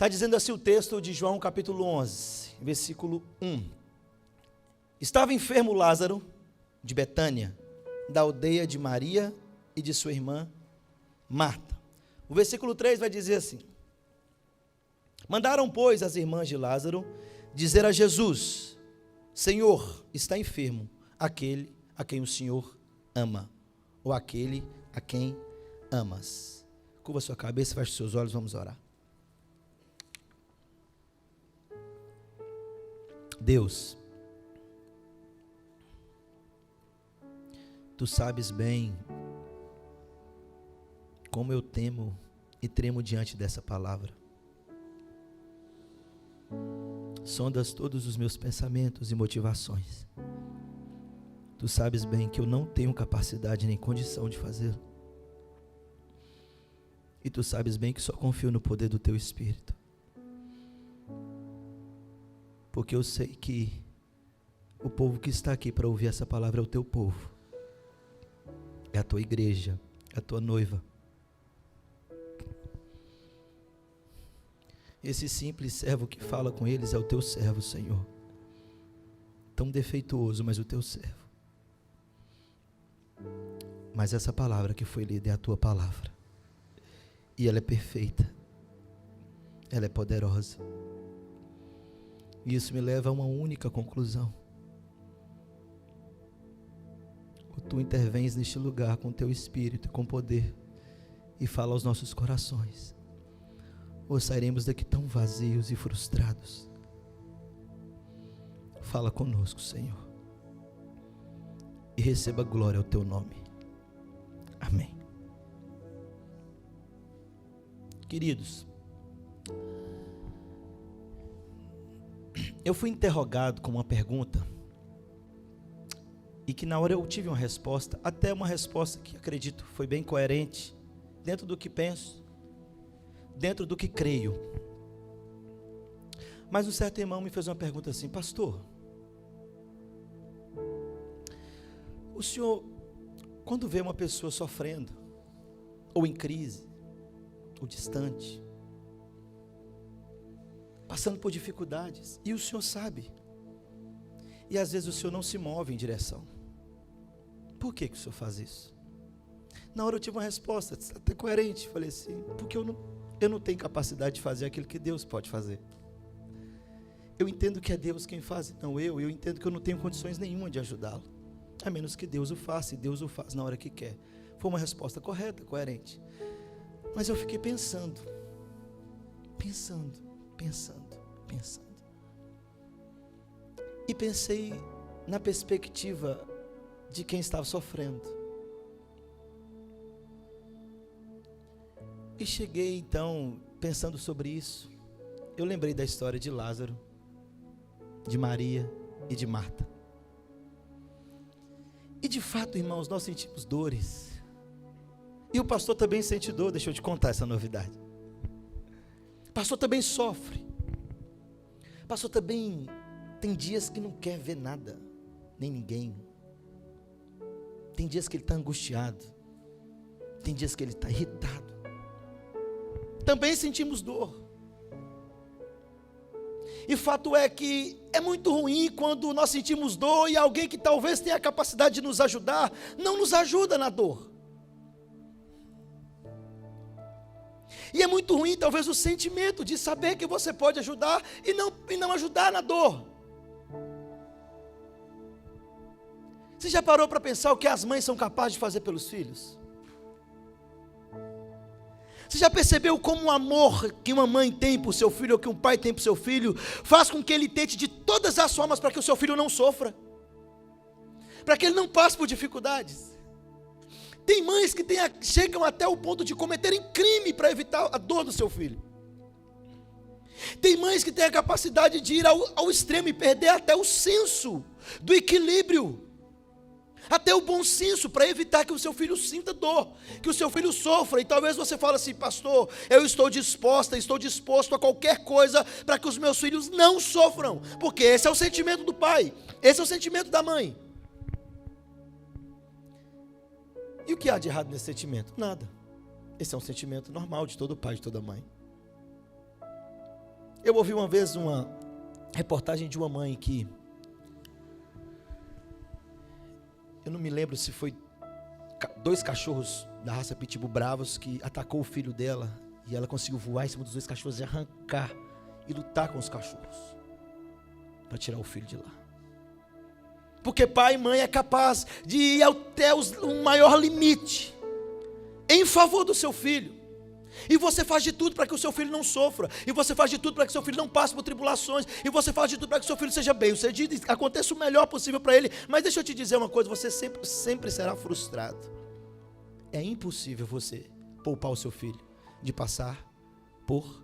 Está dizendo assim o texto de João capítulo 11, versículo 1. Estava enfermo Lázaro, de Betânia, da aldeia de Maria e de sua irmã Marta. O versículo 3 vai dizer assim: mandaram, pois, as irmãs de Lázaro dizer a Jesus: Senhor, está enfermo aquele a quem o Senhor ama, ou aquele a quem amas. Curva sua cabeça, feche seus olhos, vamos orar. Deus, Tu sabes bem como eu temo e tremo diante dessa palavra. Sondas todos os meus pensamentos e motivações. Tu sabes bem que eu não tenho capacidade nem condição de fazê-lo. E Tu sabes bem que só confio no poder do Teu Espírito. Porque eu sei que o povo que está aqui para ouvir essa palavra é o Teu povo. É a Tua igreja, é a Tua noiva. Esse simples servo que fala com eles é o Teu servo, Senhor. Tão defeituoso, mas o Teu servo. Mas essa palavra que foi lida é a Tua palavra. E ela é perfeita. Ela é poderosa. E isso me leva a uma única conclusão. Ou Tu intervens neste lugar com Teu Espírito e com poder e fala aos nossos corações, ou sairemos daqui tão vazios e frustrados. Fala conosco, Senhor, e receba glória ao Teu nome. Amém. Queridos, eu fui interrogado com uma pergunta, e que na hora eu tive uma resposta, até uma resposta que acredito foi bem coerente, dentro do que penso, dentro do que creio. Mas um certo irmão me fez uma pergunta assim: pastor, o senhor, quando vê uma pessoa sofrendo, ou em crise, ou distante, passando por dificuldades, e o Senhor sabe, e às vezes o Senhor não se move em direção, por que o Senhor faz isso? Na hora eu tive uma resposta até coerente, falei assim: porque eu não tenho capacidade de fazer aquilo que Deus pode fazer. Eu entendo que é Deus quem faz, não eu entendo que eu não tenho condições nenhuma de ajudá-lo, a menos que Deus o faça, e Deus o faz na hora que quer. Foi uma resposta correta, coerente, mas eu fiquei pensando, e pensei na perspectiva de quem estava sofrendo, e cheguei então, pensando sobre isso, eu lembrei da história de Lázaro, de Maria e de Marta, e de fato, irmãos, nós sentimos dores, e o pastor também sente dor. Deixa eu te contar essa novidade. O pastor também sofre. O pastor também tem dias que não quer ver nada, nem ninguém. Tem dias que ele está angustiado. Tem dias que ele está irritado. Também sentimos dor. E fato é que é muito ruim quando nós sentimos dor e alguém que talvez tenha a capacidade de nos ajudar, não nos ajuda na dor. E é muito ruim talvez o sentimento de saber que você pode ajudar e não ajudar na dor. Você já parou para pensar o que as mães são capazes de fazer pelos filhos? Você já percebeu como o amor que uma mãe tem por seu filho, ou que um pai tem por seu filho, faz com que ele tente de todas as formas para que o seu filho não sofra, para que ele não passe por dificuldades? Tem mães que chegam até o ponto de cometerem crime para evitar a dor do seu filho. Tem mães que têm a capacidade de ir ao extremo e perder até o senso do equilíbrio, até o bom senso, para evitar que o seu filho sinta dor, que o seu filho sofra. E talvez você fale assim: pastor, eu estou disposto a qualquer coisa para que os meus filhos não sofram, porque esse é o sentimento do pai, esse é o sentimento da mãe. E o que há de errado nesse sentimento? Nada. Esse é um sentimento normal de todo pai, de toda mãe. Eu ouvi uma vez uma reportagem de uma mãe que, eu não me lembro se foi 2 cachorros da raça Pitbull bravos que atacou o filho dela, e ela conseguiu voar em cima dos 2 cachorros e arrancar e lutar com os cachorros para tirar o filho de lá. Porque pai e mãe é capaz de ir até o maior limite em favor do seu filho. E você faz de tudo para que o seu filho não sofra. E você faz de tudo para que o seu filho não passe por tribulações. E você faz de tudo para que o seu filho seja bem-sucedido. Aconteça o melhor possível para ele. Mas deixa eu te dizer uma coisa, você sempre será frustrado. É impossível você poupar o seu filho de passar por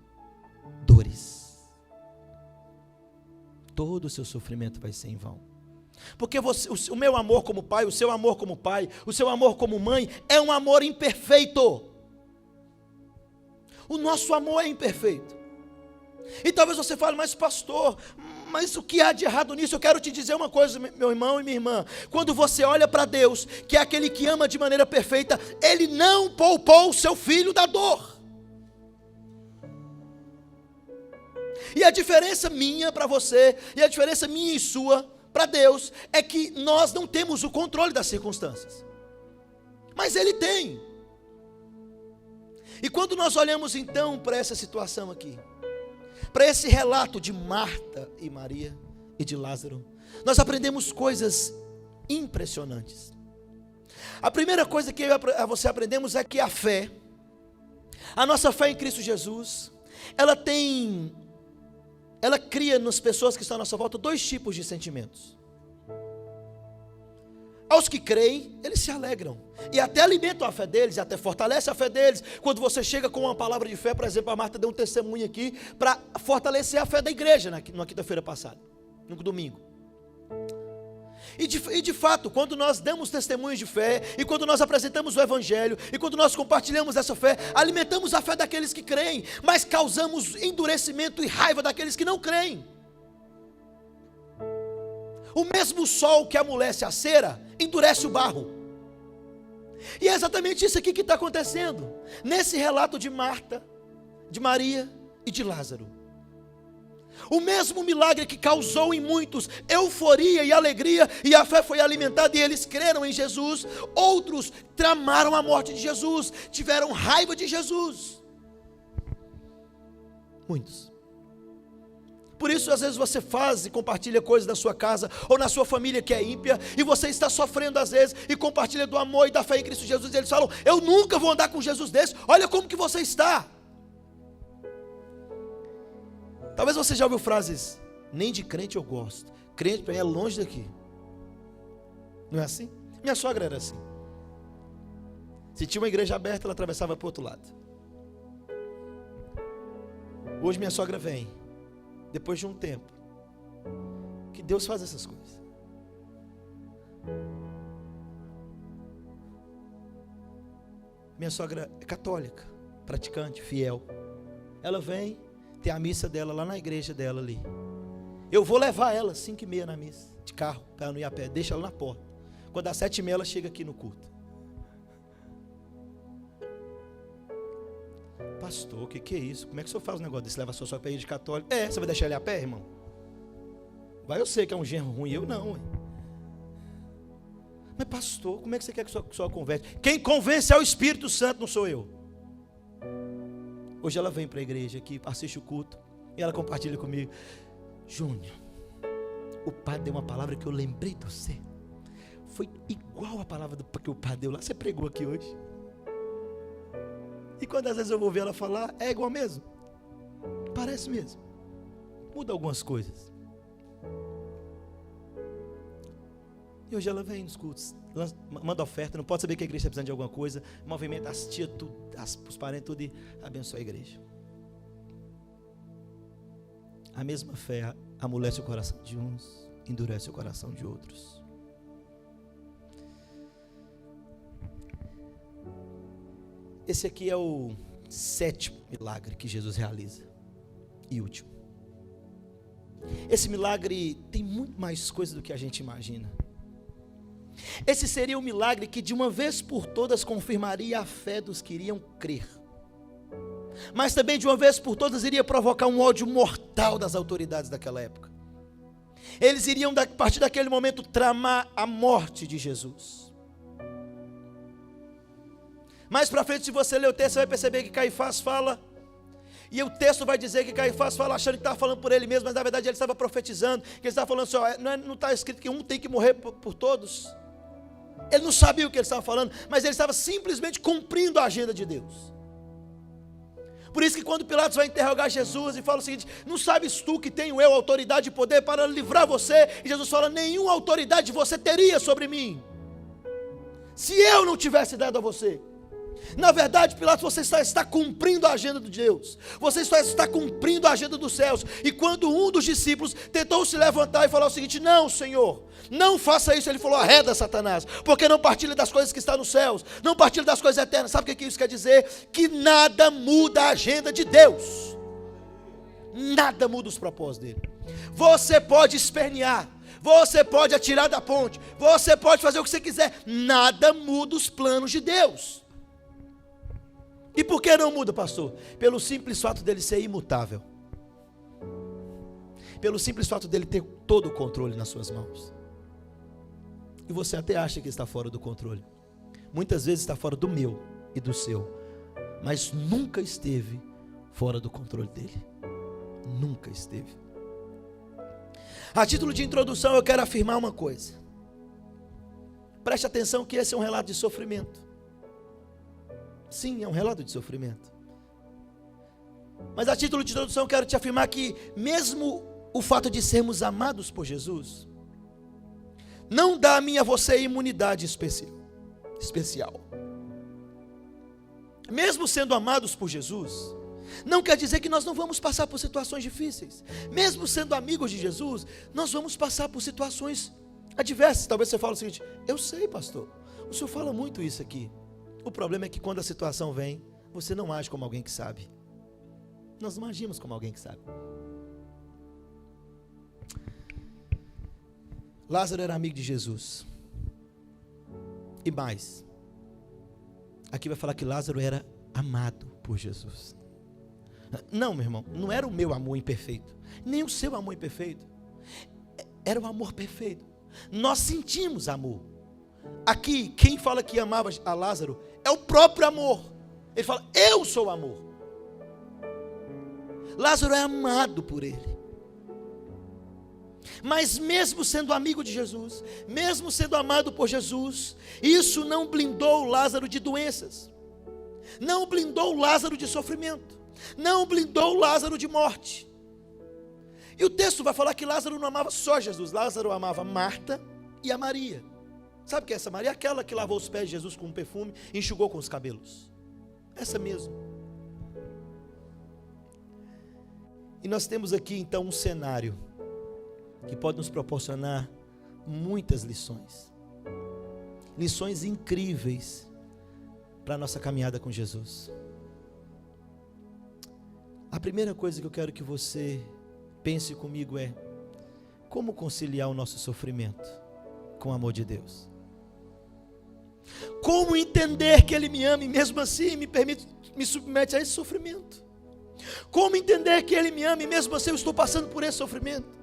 dores. Todo o seu sofrimento vai ser em vão. Porque o meu amor como pai, o seu amor como pai, o seu amor como mãe, é um amor imperfeito. O nosso amor é imperfeito. E talvez você fale, mas pastor, mas o que há de errado nisso? Eu quero te dizer uma coisa, meu irmão e minha irmã. Quando você olha para Deus, que é aquele que ama de maneira perfeita, Ele não poupou o seu filho da dor. E a diferença minha para você, e a diferença minha e sua para Deus, é que nós não temos o controle das circunstâncias. Mas Ele tem. E quando nós olhamos então para essa situação aqui, para esse relato de Marta e Maria e de Lázaro, nós aprendemos coisas impressionantes. A primeira coisa que eu e você aprendemos é que a fé, a nossa fé em Cristo Jesus, ela cria nas pessoas que estão à nossa volta 2 tipos de sentimentos. Aos que creem, eles se alegram, e até alimentam a fé deles, e até fortalecem a fé deles. Quando você chega com uma palavra de fé, por exemplo, a Marta deu um testemunho aqui, para fortalecer a fé da igreja, na quinta-feira passada, no domingo. E de fato, quando nós damos testemunhos de fé, e quando nós apresentamos o Evangelho, e quando nós compartilhamos essa fé, alimentamos a fé daqueles que creem, mas causamos endurecimento e raiva daqueles que não creem. O mesmo sol que amolece a cera, endurece o barro. E é exatamente isso aqui que está acontecendo, nesse relato de Marta, de Maria e de Lázaro. O mesmo milagre que causou em muitos euforia e alegria, e a fé foi alimentada e eles creram em Jesus. Outros tramaram a morte de Jesus, tiveram raiva de Jesus. Muitos. Por isso, às vezes você faz e compartilha coisas da sua casa ou na sua família que é ímpia, e você está sofrendo às vezes, e compartilha do amor e da fé em Cristo Jesus, e eles falam, eu nunca vou andar com Jesus desse, olha como que você está. Talvez você já ouviu frases, nem de crente eu gosto, crente para mim é longe daqui. Não é assim? Minha sogra era assim. Se tinha uma igreja aberta, ela atravessava para o outro lado. Hoje minha sogra vem, depois de um tempo, que Deus faz essas coisas. Minha sogra é católica, praticante, fiel. Ela vem, tem a missa dela lá na igreja dela ali. Eu vou levar ela 5h30 na missa, de carro, para ela não ir a pé, deixa ela na porta. Quando dá 7h30 ela chega aqui no culto. Pastor, o que é isso? Como é que o senhor faz um negócio desse? Leva a sua sogra para a igreja católica? Você vai deixar ele a pé, irmão? Vai, eu sei que é um genro ruim, eu não. Ué. Mas pastor, como é que você quer que a sua converte? Quem convence é o Espírito Santo, não sou eu. Hoje ela vem para a igreja aqui, assiste o culto, e ela compartilha comigo. Júnior, o padre deu uma palavra que eu lembrei de você. Foi igual a palavra que o padre deu lá. Você pregou aqui hoje. E quando às vezes eu vou ver ela falar, é igual mesmo. Parece mesmo. Muda algumas coisas. E hoje ela vem nos cultos, manda oferta, não pode saber que a igreja está precisando de alguma coisa, movimenta as tias, os parentes, tudo, e abençoa a igreja. A mesma fé amolece o coração de uns, endurece o coração de outros. Esse aqui é o 7º milagre que Jesus realiza, e último. Esse milagre tem muito mais coisa do que a gente imagina. Esse seria um milagre que de uma vez por todas confirmaria a fé dos que iriam crer. mas também de uma vez por todas iria provocar um ódio mortal das autoridades daquela época. Eles iriam, a partir daquele momento, tramar a morte de Jesus. Mais para frente, se você ler o texto, você vai perceber que Caifás fala, e o texto vai dizer que Caifás fala achando que estava falando por ele mesmo, mas na verdade ele estava profetizando, que ele estava falando assim, ó, não está escrito que um tem que morrer por todos. Ele não sabia o que ele estava falando, mas ele estava simplesmente cumprindo a agenda de Deus. Por isso que quando Pilatos vai interrogar Jesus e fala o seguinte, não sabes tu que tenho eu autoridade e poder para livrar você? E Jesus fala, nenhuma autoridade você teria sobre mim, se eu não tivesse dado a você. Na verdade, Pilatos, você está cumprindo a agenda de Deus, você está cumprindo a agenda dos céus. E quando um dos discípulos tentou se levantar e falar o seguinte, não Senhor, não faça isso, ele falou, arreda Satanás, porque não partilha das coisas que estão nos céus, não partilha das coisas eternas. Sabe o que isso quer dizer? Que nada muda a agenda de Deus, nada muda os propósitos dele. Você pode espernear, você pode atirar da ponte, você pode fazer o que você quiser, nada muda os planos de Deus. E por que não muda, pastor? Pelo simples fato dele ser imutável, pelo simples fato dele ter todo o controle nas suas mãos. E você até acha que está fora do controle, muitas vezes está fora do meu e do seu, mas nunca esteve fora do controle dele, nunca esteve. A título de introdução eu quero afirmar uma coisa, preste atenção que esse é um relato de sofrimento. Sim, é um relato de sofrimento. Mas a título de introdução eu quero te afirmar que mesmo o fato de sermos amados por Jesus não dá a mim e a você imunidade especial. Mesmo sendo amados por Jesus, não quer dizer que nós não vamos passar por situações difíceis. Mesmo sendo amigos de Jesus, nós vamos passar por situações adversas. Talvez você fale o seguinte, eu sei pastor, o senhor fala muito isso aqui. O problema é que quando a situação vem, você não age como alguém que sabe. Nós não agimos como alguém que sabe. Lázaro era amigo de Jesus. E mais, aqui vai falar que Lázaro era amado por Jesus. Não, meu irmão, não era o meu amor imperfeito, nem o seu amor imperfeito. Era o amor perfeito. Nós sentimos amor. Aqui, quem fala que amava a Lázaro é o próprio amor. Ele fala, eu sou o amor. Lázaro é amado por ele. Mas mesmo sendo amigo de Jesus, mesmo sendo amado por Jesus, isso não blindou Lázaro de doenças, não blindou Lázaro de sofrimento, não blindou Lázaro de morte. E o texto vai falar que Lázaro não amava só Jesus, Lázaro amava Marta e a Maria. Sabe quem é essa Maria? Aquela que lavou os pés de Jesus com um perfume e enxugou com os cabelos. Essa mesmo. E nós temos aqui então um cenário que pode nos proporcionar muitas lições. Lições incríveis para a nossa caminhada com Jesus. A primeira coisa que eu quero que você pense comigo é: como conciliar o nosso sofrimento com o amor de Deus? Como entender que Ele me ama e mesmo assim me submete a esse sofrimento? Como entender que Ele me ama e mesmo assim eu estou passando por esse sofrimento?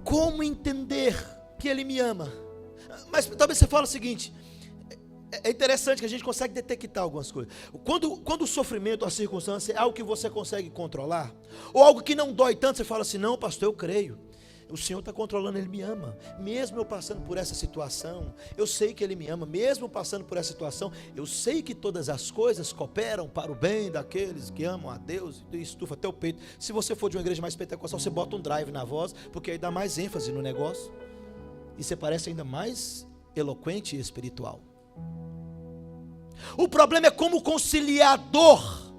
Como entender que Ele me ama? Mas talvez você fale o seguinte, é interessante que a gente consegue detectar algumas coisas. Quando o sofrimento, a circunstância é algo que você consegue controlar, ou algo que não dói tanto, você fala assim, não pastor, eu creio, o Senhor está controlando, Ele me ama, mesmo eu passando por essa situação, eu sei que Ele me ama, mesmo passando por essa situação, eu sei que todas as coisas cooperam para o bem daqueles que amam a Deus, e estufa até o peito. Se você for de uma igreja mais pentecostal, você bota um drive na voz, porque aí dá mais ênfase no negócio, e você parece ainda mais eloquente e espiritual. O problema é como conciliar a dor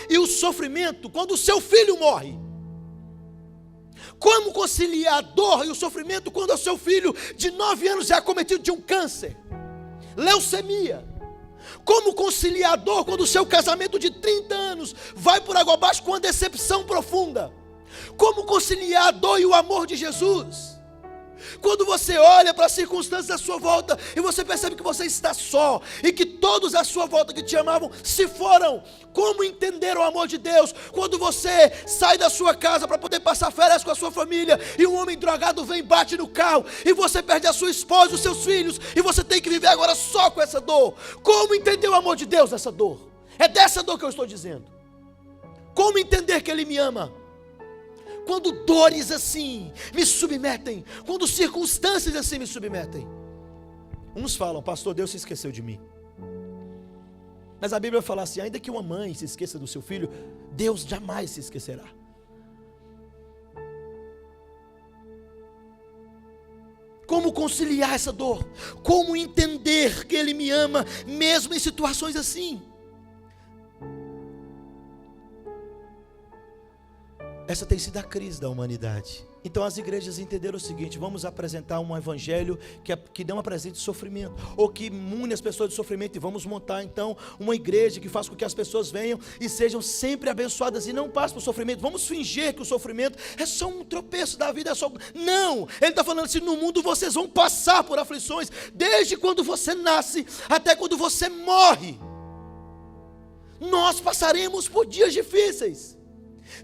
e o sofrimento quando o seu filho morre. Como conciliar a dor e o sofrimento quando o seu filho de 9 anos é acometido de um câncer, leucemia? Como conciliar a dor quando o seu casamento de 30 anos vai por água abaixo com uma decepção profunda? Como conciliar a dor e o amor de Jesus Quando você olha para as circunstâncias à sua volta e você percebe que você está só e que todos à sua volta que te amavam se foram, como entender o amor de Deus? Quando você sai da sua casa para poder passar férias com a sua família e um homem drogado vem e bate no carro e você perde a sua esposa e os seus filhos e você tem que viver agora só com essa dor, como entender o amor de Deus nessa dor? É dessa dor que eu estou dizendo. Como entender que Ele me ama? Quando dores assim me submetem, quando circunstâncias assim me submetem. Uns falam, pastor, Deus se esqueceu de mim. Mas a Bíblia fala assim, ainda que uma mãe se esqueça do seu filho, Deus jamais se esquecerá. Como conciliar essa dor? Como entender que Ele me ama, mesmo em situações assim? Essa tem sido a crise da humanidade. Então as igrejas entenderam o seguinte: vamos apresentar um evangelho que não apresente sofrimento, ou que une as pessoas de sofrimento, e vamos montar então uma igreja que faça com que as pessoas venham e sejam sempre abençoadas e não passem por sofrimento. Vamos fingir que o sofrimento é só um tropeço da vida, Não, ele está falando assim, no mundo vocês vão passar por aflições, desde quando você nasce até quando você morre. Nós passaremos por dias difíceis.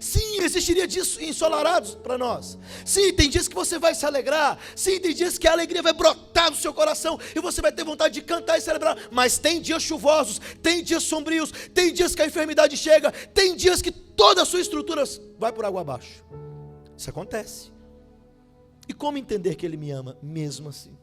Sim, existiria dias ensolarados para nós. Sim, tem dias que você vai se alegrar. Sim, tem dias que a alegria vai brotar do seu coração e você vai ter vontade de cantar e celebrar. Mas tem dias chuvosos, tem dias sombrios, tem dias que a enfermidade chega, tem dias que toda a sua estrutura vai por água abaixo. Isso acontece. E como entender que Ele me ama mesmo assim?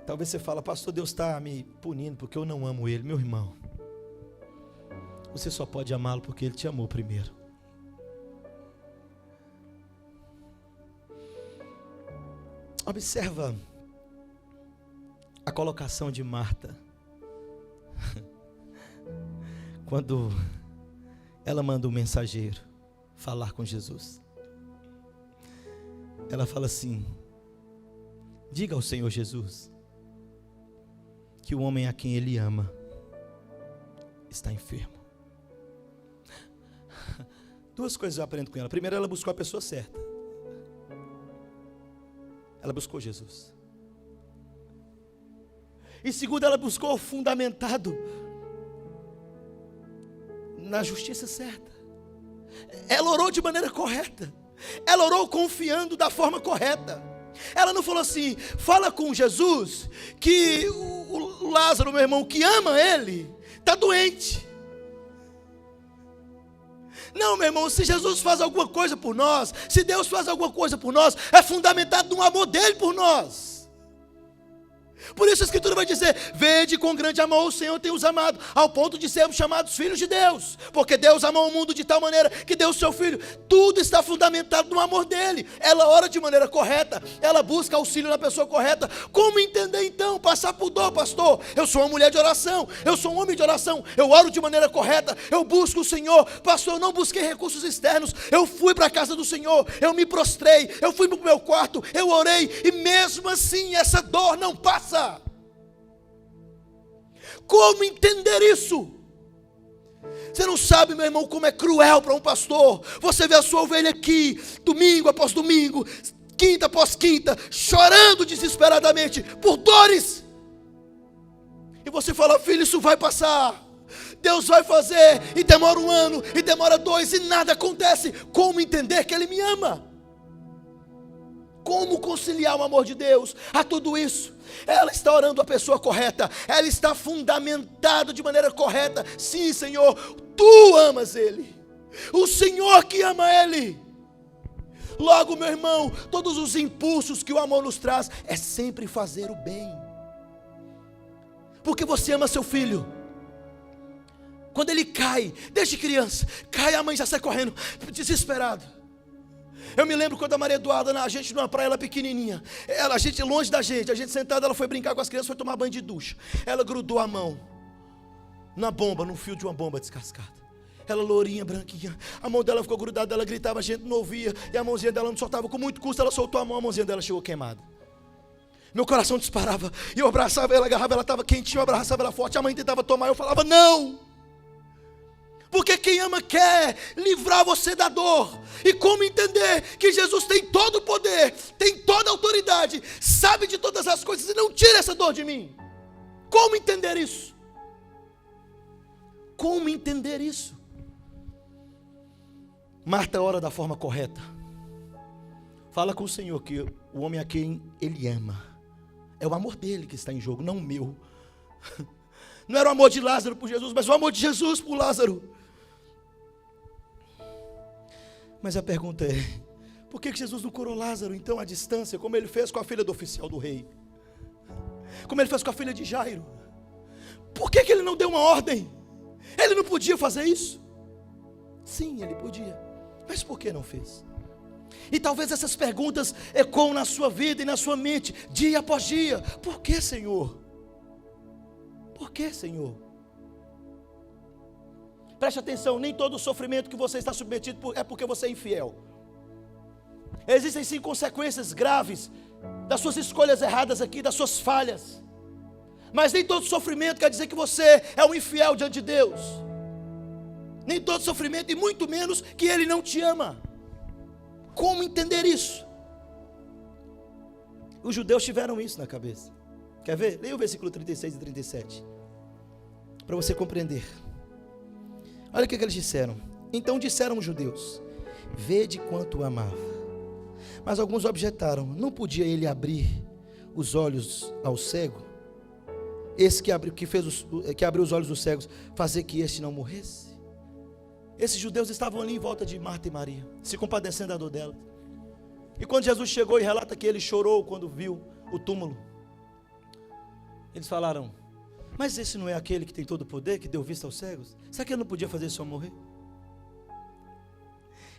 Talvez você fale, pastor, Deus está me punindo porque eu não amo Ele. Meu irmão, você só pode amá-lo porque Ele te amou primeiro. Observa a colocação de Marta, quando ela manda um mensageiro falar com Jesus. Ela fala assim, diga ao Senhor Jesus que o homem a quem Ele ama está enfermo. Duas coisas eu aprendo com ela. Primeiro, ela buscou a pessoa certa. Ela buscou Jesus. E segundo, ela buscou fundamentado na justiça certa. Ela orou de maneira correta. Ela orou confiando da forma correta. Ela não falou assim, fala com Jesus que o Lázaro, meu irmão, que ama Ele, está doente. Não, meu irmão, se Jesus faz alguma coisa por nós, se Deus faz alguma coisa por nós, é fundamentado no amor dEle por nós. Por isso a Escritura vai dizer, vede com grande amor o Senhor tem os amado, ao ponto de sermos chamados filhos de Deus, porque Deus amou o mundo de tal maneira que deu o seu Filho. Tudo está fundamentado no amor dEle. Ela ora de maneira correta, ela busca auxílio na pessoa correta. Como entender então, passar por dor, pastor? Eu sou uma mulher de oração, eu sou um homem de oração, eu oro de maneira correta, eu busco o Senhor. Pastor, eu não busquei recursos externos, eu fui para a casa do Senhor, eu me prostrei, eu fui para o meu quarto, eu orei, e mesmo assim essa dor não passa. Como entender isso? Você não sabe, meu irmão, como é cruel para um pastor. Você vê a sua ovelha aqui, domingo após domingo, quinta após quinta, chorando desesperadamente por dores. E você fala, filho, isso vai passar. Deus vai fazer, e demora 1 ano, e demora 2, e nada acontece. Como entender que Ele me ama? Como conciliar o amor de Deus a tudo isso? Ela está orando a pessoa correta, ela está fundamentada de maneira correta. Sim, Senhor, Tu amas Ele, o Senhor que ama Ele. Logo, meu irmão, todos os impulsos que o amor nos traz é sempre fazer o bem, porque você ama seu filho. Quando ele cai, desde criança, cai, a mãe já sai correndo, desesperado. Eu me lembro quando a Maria Eduarda, a gente numa praia, ela pequenininha, a gente longe da gente, a gente sentada, ela foi brincar com as crianças, foi tomar banho de ducha. Ela grudou a mão na bomba, no fio de uma bomba descascada. Ela lourinha, branquinha, a mão dela ficou grudada, ela gritava, a gente não ouvia, e a mãozinha dela não soltava, com muito custo ela soltou a mão, a mãozinha dela chegou queimada. Meu coração disparava, e eu abraçava ela, agarrava, ela estava quentinha, eu abraçava ela forte, a mãe tentava tomar, eu falava, não! Porque quem ama quer livrar você da dor. E como entender que Jesus tem todo o poder, tem toda a autoridade, sabe de todas as coisas e não tira essa dor de mim? Como entender isso? Como entender isso? Marta ora da forma correta. Fala com o Senhor que o homem a quem Ele ama, é o amor dele que está em jogo, não o meu. Não era o amor de Lázaro por Jesus, mas o amor de Jesus por Lázaro. Mas a pergunta é, por que Jesus não curou Lázaro então à distância, como ele fez com a filha do oficial do rei? Como ele fez com a filha de Jairo? Por que ele não deu uma ordem? Ele não podia fazer isso? Sim, ele podia. Mas por que não fez? E talvez essas perguntas ecoam na sua vida e na sua mente, dia após dia. Por que, Senhor? Por que, Senhor? Preste atenção, nem todo sofrimento que você está submetido é porque você é infiel. Existem sim consequências graves das suas escolhas erradas aqui, das suas falhas. Mas nem todo sofrimento quer dizer que você é um infiel diante de Deus. Nem todo sofrimento, e muito menos que Ele não te ama. Como entender isso? Os judeus tiveram isso na cabeça. Quer ver? Leia o versículo 36 e 37. Para você compreender. Olha o que eles disseram. Então disseram os judeus: vede quanto o amava. Mas alguns objetaram: não podia ele abrir os olhos ao cego? Esse que abriu os olhos dos cegos, fazer que este não morresse? Esses judeus estavam ali em volta de Marta e Maria, se compadecendo da dor dela. E quando Jesus chegou e relata que ele chorou quando viu o túmulo, eles falaram: mas esse não é aquele que tem todo o poder, que deu vista aos cegos? Será que ele não podia fazer isso ao morrer?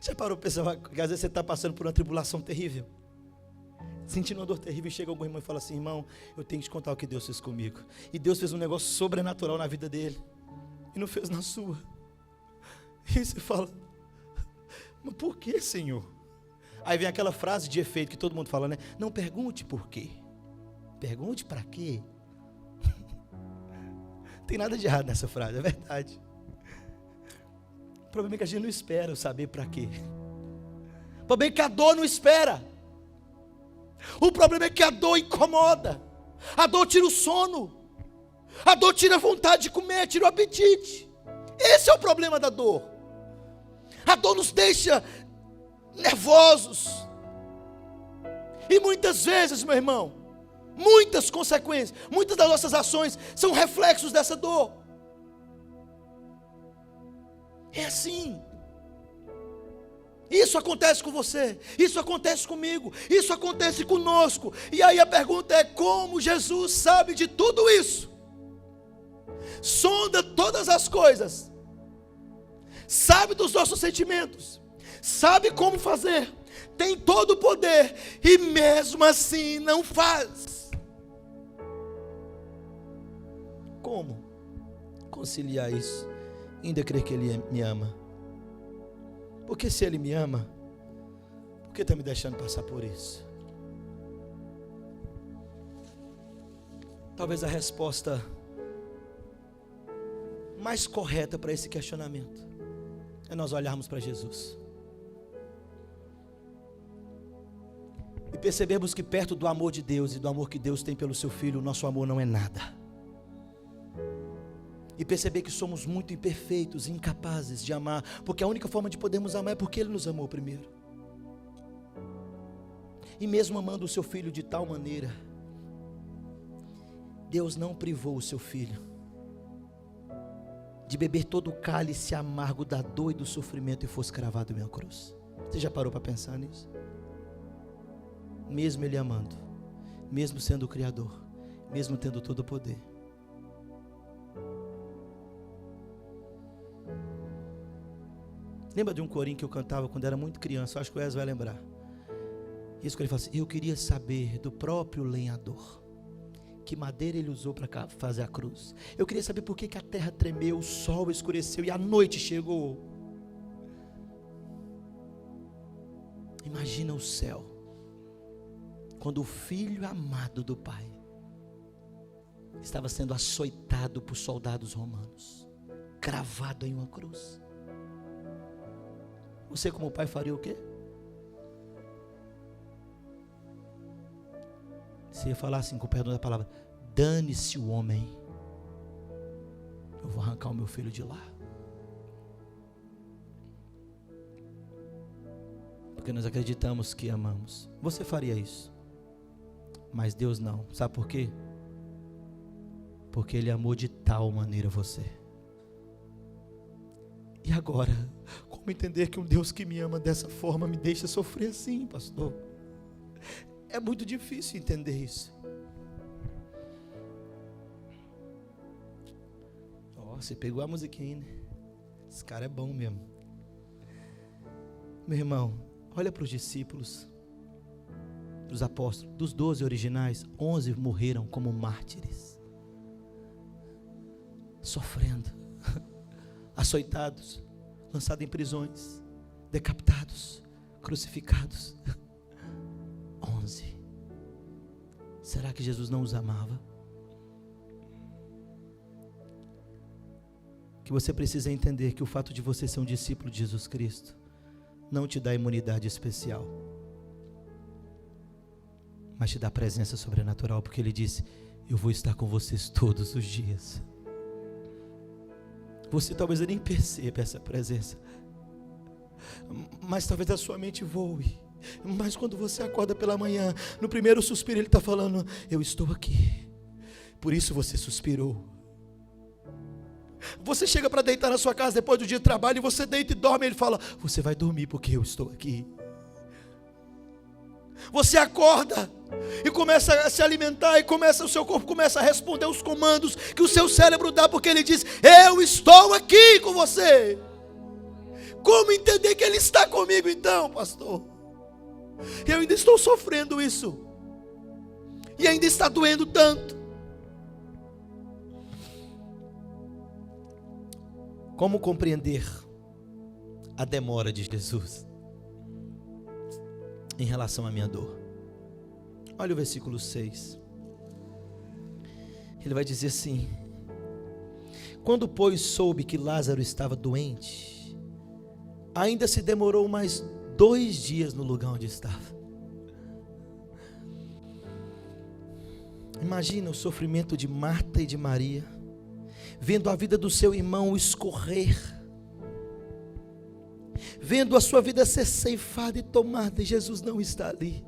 Já parou para pensar que às vezes você está passando por uma tribulação terrível, sentindo uma dor terrível, e chega algum irmão e fala assim: irmão, eu tenho que te contar o que Deus fez comigo. E Deus fez um negócio sobrenatural na vida dele, e não fez na sua. E você fala: mas por que, Senhor? Aí vem aquela frase de efeito que todo mundo fala, né? Não pergunte por quê, pergunte para quê. Não tem nada de errado nessa frase, é verdade. O problema é que a gente não espera saber para quê. O problema é que a dor não espera. O problema é que a dor incomoda. A dor tira o sono. A dor tira a vontade de comer, tira o apetite. Esse é o problema da dor. A dor nos deixa nervosos. E muitas vezes, meu irmão, muitas consequências, muitas das nossas ações são reflexos dessa dor. É assim. Isso acontece com você, isso acontece comigo, isso acontece conosco. E aí a pergunta é: como Jesus sabe de tudo isso? Sonda todas as coisas, sabe dos nossos sentimentos, sabe como fazer, tem todo o poder, e mesmo assim não faz. Como conciliar isso? Ainda crer que Ele me ama. Porque se Ele me ama, por que está me deixando passar por isso? Talvez a resposta mais correta para esse questionamento é nós olharmos para Jesus e percebermos que perto do amor de Deus e do amor que Deus tem pelo seu Filho, o nosso amor não é nada. E perceber que somos muito imperfeitos, incapazes de amar, porque a única forma de podermos amar é porque Ele nos amou primeiro. E mesmo amando o seu Filho de tal maneira, Deus não privou o seu Filho de beber todo o cálice amargo da dor e do sofrimento e fosse cravado em uma cruz. Você já parou para pensar nisso? Mesmo Ele amando, mesmo sendo o Criador, mesmo tendo todo o poder. Lembra de um corinho que eu cantava quando era muito criança? Eu acho que o Wes vai lembrar. Isso que ele fala assim: eu queria saber do próprio lenhador que madeira ele usou para fazer a cruz. Eu queria saber por que a terra tremeu, o sol escureceu e a noite chegou. Imagina o céu, quando o filho amado do Pai estava sendo açoitado por soldados romanos. cravado em uma cruz. Você, como pai, faria o quê? Você ia falar assim, com o perdão da palavra: dane-se o homem, eu vou arrancar o meu filho de lá. Porque nós acreditamos que amamos. Você faria isso, mas Deus não. Sabe por quê? Porque Ele amou de tal maneira você. E agora, como entender que um Deus que me ama dessa forma me deixa sofrer assim, pastor? É muito difícil entender isso. Você pegou a musiquinha, né? Esse cara é bom mesmo. Meu irmão, olha para os discípulos, dos apóstolos, dos 12 originais, 11 morreram como mártires, sofrendo, açoitados, lançados em prisões, decapitados, crucificados. 11. Será que Jesus não os amava? Que você precisa entender que o fato de você ser um discípulo de Jesus Cristo não te dá imunidade especial, mas te dá presença sobrenatural, porque Ele disse: eu vou estar com vocês todos os dias. Você talvez nem perceba essa presença, mas talvez a sua mente voe. Mas quando você acorda pela manhã, no primeiro suspiro Ele está falando: eu estou aqui. Por isso você suspirou. Você chega para deitar na sua casa depois do dia de trabalho, e você deita e dorme, Ele fala: você vai dormir porque eu estou aqui. Você acorda e começa a se alimentar, e o seu corpo começa a responder os comandos que o seu cérebro dá, porque Ele diz: eu estou aqui com você. Como entender que Ele está comigo então, pastor? Eu ainda estou sofrendo isso, e ainda está doendo tanto. Como compreender a demora de Jesus em relação à minha dor? Olha o versículo 6. Ele vai dizer assim: quando, pois, soube que Lázaro estava doente, ainda se demorou mais 2 dias no lugar onde estava. Imagina o sofrimento de Marta e de Maria, vendo a vida do seu irmão escorrer, vendo a sua vida ser ceifada e tomada, e Jesus não está ali.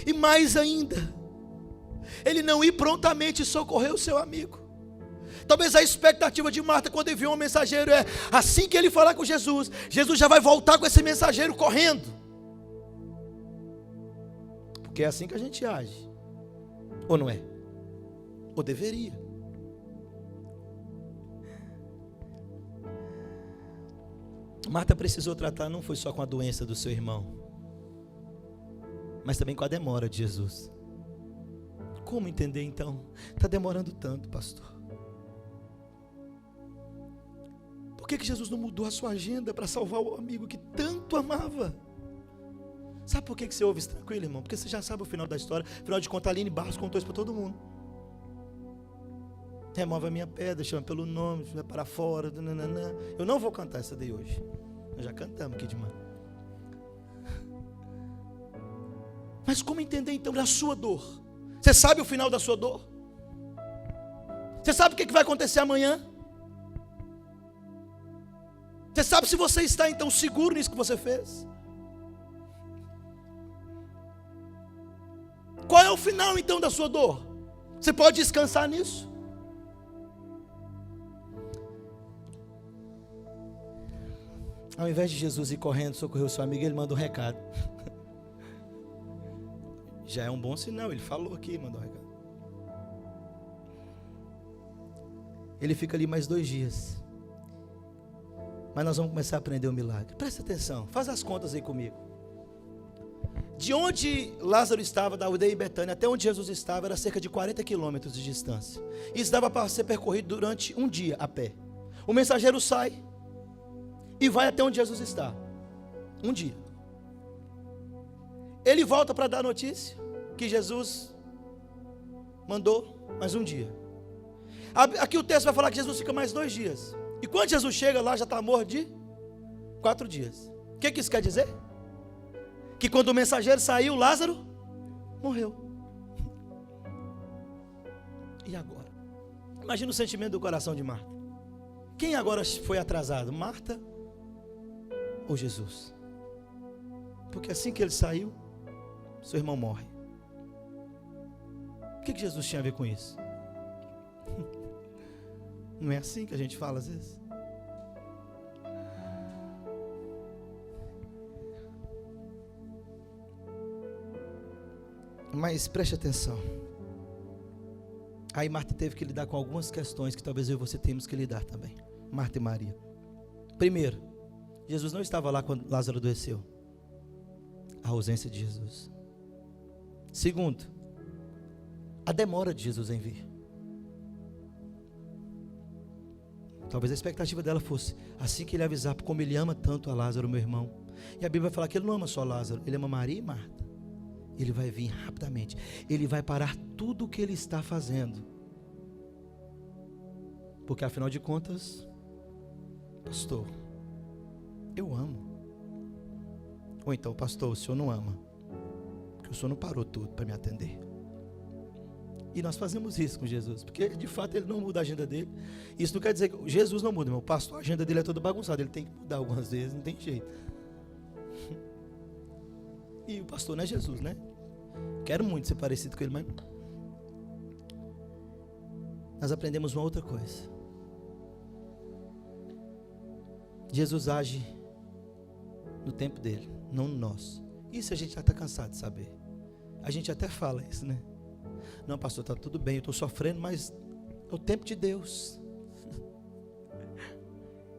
E mais ainda, Ele não ir prontamente socorrer o seu amigo. Talvez a expectativa de Marta, quando enviou um mensageiro, é: assim que ele falar com Jesus, Jesus já vai voltar com esse mensageiro correndo. Porque é assim que a gente age, ou não é? Ou deveria. Marta precisou tratar, não foi só com a doença do seu irmão, mas também com a demora de Jesus. Como entender então? Está demorando tanto, pastor. Por que Jesus não mudou a sua agenda para salvar o amigo que tanto amava? Sabe por que você ouve isso tranquilo, irmão? Porque você já sabe o final da história. Afinal de contas, a Aline Barros contou isso para todo mundo. Remove a minha pedra, chama pelo nome, vai para fora. Nananã. Eu não vou cantar essa daí hoje. Nós já cantamos aqui de manhã. Mas como entender então da sua dor? Você sabe o final da sua dor? Você sabe o que vai acontecer amanhã? Você sabe se você está então seguro nisso que você fez? Qual é o final então da sua dor? Você pode descansar nisso? Ao invés de Jesus ir correndo socorrer o seu amigo, Ele manda um recado. Já é um bom sinal, Ele falou aqui, mandou um recado. Ele fica ali mais 2 dias. Mas nós vamos começar a aprender o milagre. Presta atenção, faz as contas aí comigo. De onde Lázaro estava, da aldeia de Betânia, até onde Jesus estava, era cerca de 40 quilômetros de distância. Isso dava para ser percorrido durante um dia a pé. O mensageiro sai e vai até onde Jesus está. Um dia. Ele volta para dar a notícia que Jesus mandou mais um dia. Aqui o texto vai falar que Jesus fica mais 2 dias. E quando Jesus chega lá, já está morto de 4 dias. O que isso quer dizer? Que quando o mensageiro saiu, Lázaro morreu. E agora? Imagina o sentimento do coração de Marta. Quem agora foi atrasado? Marta ou Jesus? Porque assim que ele saiu, seu irmão morre. O que Jesus tinha a ver com isso? Não é assim que a gente fala às vezes? Mas preste atenção. Aí Marta teve que lidar com algumas questões que talvez eu e você temos que lidar também. Marta e Maria. Primeiro, Jesus não estava lá quando Lázaro adoeceu. A ausência de Jesus. Segundo, a demora de Jesus em vir. Talvez a expectativa dela fosse, assim que ele avisar, como ele ama tanto a Lázaro, meu irmão. E a Bíblia vai falar que ele não ama só Lázaro, ele ama Maria e Marta. Ele vai vir rapidamente. Ele vai parar tudo o que ele está fazendo. Porque afinal de contas, pastor, eu amo. Ou então, pastor, o senhor não ama. Porque o senhor não parou tudo para me atender. E nós fazemos isso com Jesus. Porque de fato ele não muda a agenda dele. Isso não quer dizer que Jesus não muda, meu pastor. A agenda dele é toda bagunçada. Ele tem que mudar algumas vezes, não tem jeito. E o pastor não é Jesus, né? Quero muito ser parecido com ele, mas nós aprendemos uma outra coisa. Jesus age no tempo dele, não no nosso. Isso a gente já está cansado de saber. A gente até fala isso, né? Não, pastor, está tudo bem, eu estou sofrendo, mas é o tempo de Deus.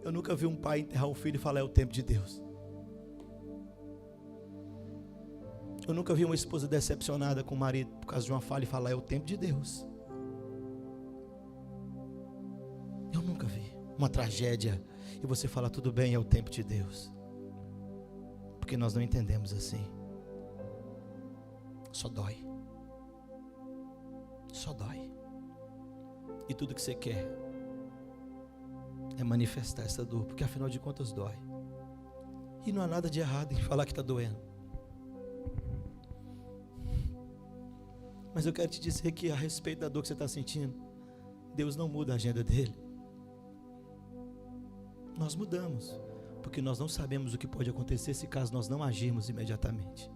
Eu nunca vi um pai enterrar um filho e falar é o tempo de Deus. Eu nunca vi uma esposa decepcionada com o marido por causa de uma falha e falar é o tempo de Deus. Eu nunca vi uma tragédia e você fala tudo bem, é o tempo de Deus. Porque nós não entendemos assim. Só dói. Só dói. E tudo que você quer é manifestar essa dor, porque afinal de contas dói. E não há nada de errado em falar que está doendo. Mas eu quero te dizer que a respeito da dor que você está sentindo, Deus não muda a agenda dele. Nós mudamos, porque nós não sabemos o que pode acontecer se caso nós não agirmos imediatamente.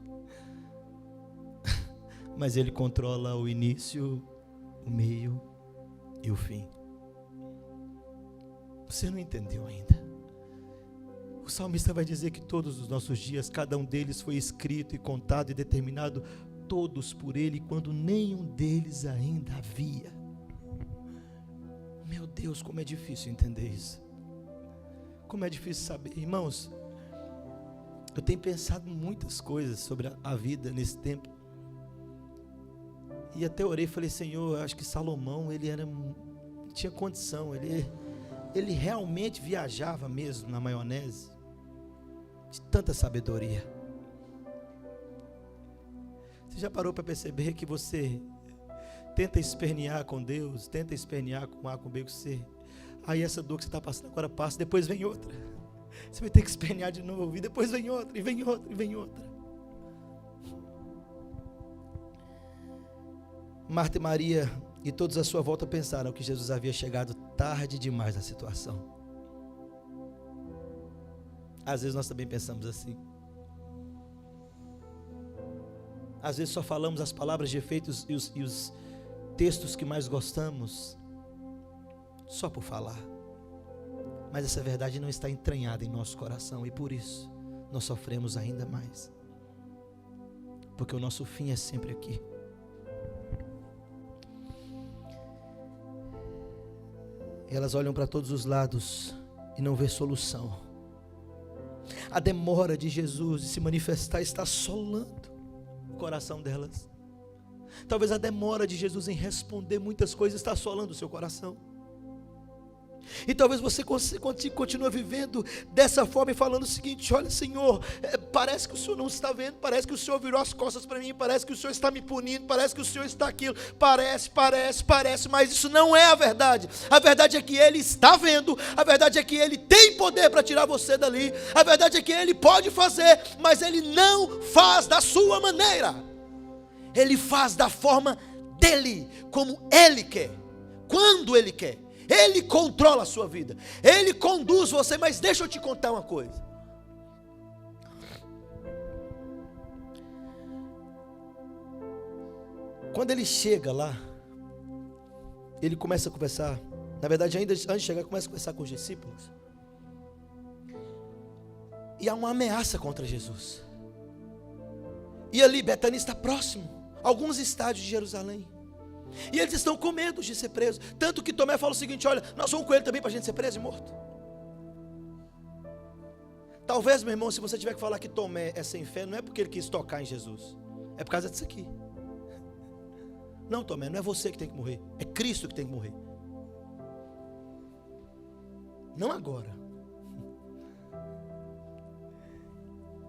Mas ele controla o início, o meio e o fim. Você não entendeu ainda. O salmista vai dizer que todos os nossos dias, cada um deles foi escrito e contado e determinado todos por ele, quando nenhum deles ainda havia. Meu Deus, como é difícil entender isso. Como é difícil saber. Irmãos, eu tenho pensado muitas coisas sobre a vida nesse tempo. E até orei e falei, Senhor, eu acho que Salomão, ele tinha condição, ele realmente viajava mesmo na maionese, de tanta sabedoria. Você já parou para perceber que você tenta espernear com Deus, tenta espernear com A, com B, com C, aí essa dor que você está passando agora passa, depois vem outra, você vai ter que espernear de novo, e depois vem outra, e vem outra, e vem outra. Marta e Maria e todos à sua volta pensaram que Jesus havia chegado tarde demais na situação. Às vezes nós também pensamos assim. Às vezes só falamos as palavras de efeito e os textos que mais gostamos, só por falar. Mas essa verdade não está entranhada em nosso coração e por isso nós sofremos ainda mais. Porque o nosso fim é sempre aqui. Elas olham para todos os lados e não vê solução. A demora de Jesus de se manifestar está assolando o coração delas. Talvez a demora de Jesus em responder muitas coisas está assolando o seu coração. E talvez você continue vivendo dessa forma e falando o seguinte: olha, Senhor, parece que o Senhor não está vendo, parece que o Senhor virou as costas para mim, parece que o Senhor está me punindo, parece que o Senhor está aquilo, parece, mas isso não é a verdade é que Ele está vendo, a verdade é que Ele tem poder para tirar você dali, a verdade é que Ele pode fazer, mas Ele não faz da sua maneira, Ele faz da forma dEle, como Ele quer, quando Ele quer, Ele controla a sua vida, Ele conduz você. Mas deixa eu te contar uma coisa, quando Ele chega lá, Ele começa a conversar, na verdade ainda antes de chegar, Ele começa a conversar com os discípulos, e há uma ameaça contra Jesus, e ali Betânia está próximo, alguns estádios de Jerusalém, e eles estão com medo de ser presos, tanto que Tomé fala o seguinte: olha, nós vamos com ele também para a gente ser preso e morto. Talvez, meu irmão, se você tiver que falar que Tomé é sem fé, não é porque ele quis tocar em Jesus, é por causa disso aqui. Não, Tomé, não é você que tem que morrer, é Cristo que tem que morrer. Não agora.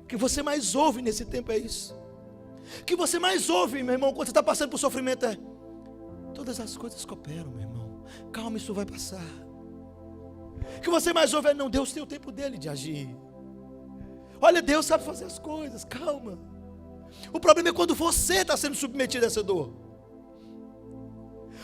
O que você mais ouve nesse tempo é isso. O que você mais ouve, meu irmão, quando você está passando por sofrimento é: todas as coisas cooperam, meu irmão, calma, isso vai passar. O que você mais ouve é: não, Deus tem o tempo dele de agir. Olha, Deus sabe fazer as coisas, calma. O problema é quando você está sendo submetido a essa dor.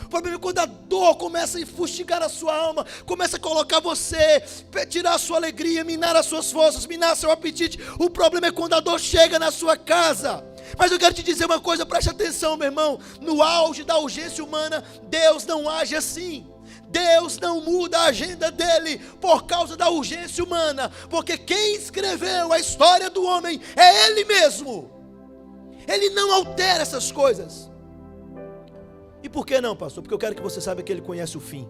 O problema é quando a dor começa a fustigar a sua alma, começa a colocar você, tirar a sua alegria, minar as suas forças, minar seu apetite. O problema é quando a dor chega na sua casa. Mas eu quero te dizer uma coisa, preste atenção, meu irmão. No auge da urgência humana, Deus não age assim. Deus não muda a agenda dele por causa da urgência humana, porque quem escreveu a história do homem é Ele mesmo. Ele não altera essas coisas. E por que não, pastor? Porque eu quero que você saiba que Ele conhece o fim,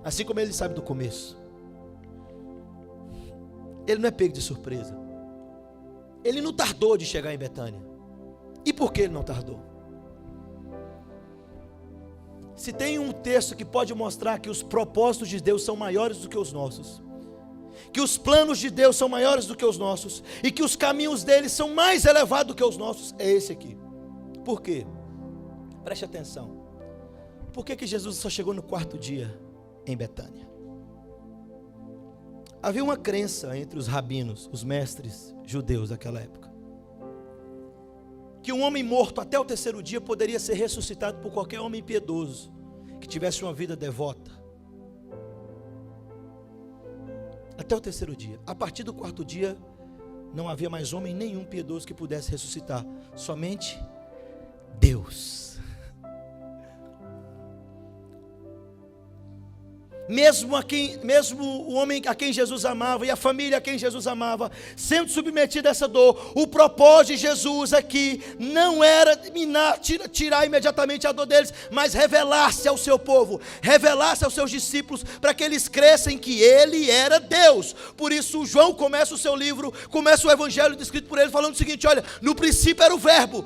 assim como Ele sabe do começo. Ele não é pego de surpresa. Ele não tardou de chegar em Betânia. E por que Ele não tardou? Se tem um texto que pode mostrar que os propósitos de Deus são maiores do que os nossos, que os planos de Deus são maiores do que os nossos, e que os caminhos dele são mais elevados do que os nossos, é esse aqui. Por quê? Preste atenção. Por que Jesus só chegou no 4º dia em Betânia? Havia uma crença entre os rabinos, os mestres judeus daquela época, que um homem morto até o 3º dia poderia ser ressuscitado por qualquer homem piedoso, que tivesse uma vida devota. Até o 3º dia. A partir do 4º dia, não havia mais homem nenhum piedoso que pudesse ressuscitar, somente Deus. Mesmo o homem a quem Jesus amava e a família a quem Jesus amava, sendo submetido a essa dor, o propósito de Jesus aqui não era tirar imediatamente a dor deles, mas revelar-se ao seu povo, revelar-se aos seus discípulos, para que eles crescem que Ele era Deus. Por isso João começa o seu livro, começa o evangelho descrito por ele, falando o seguinte: olha, no princípio era o verbo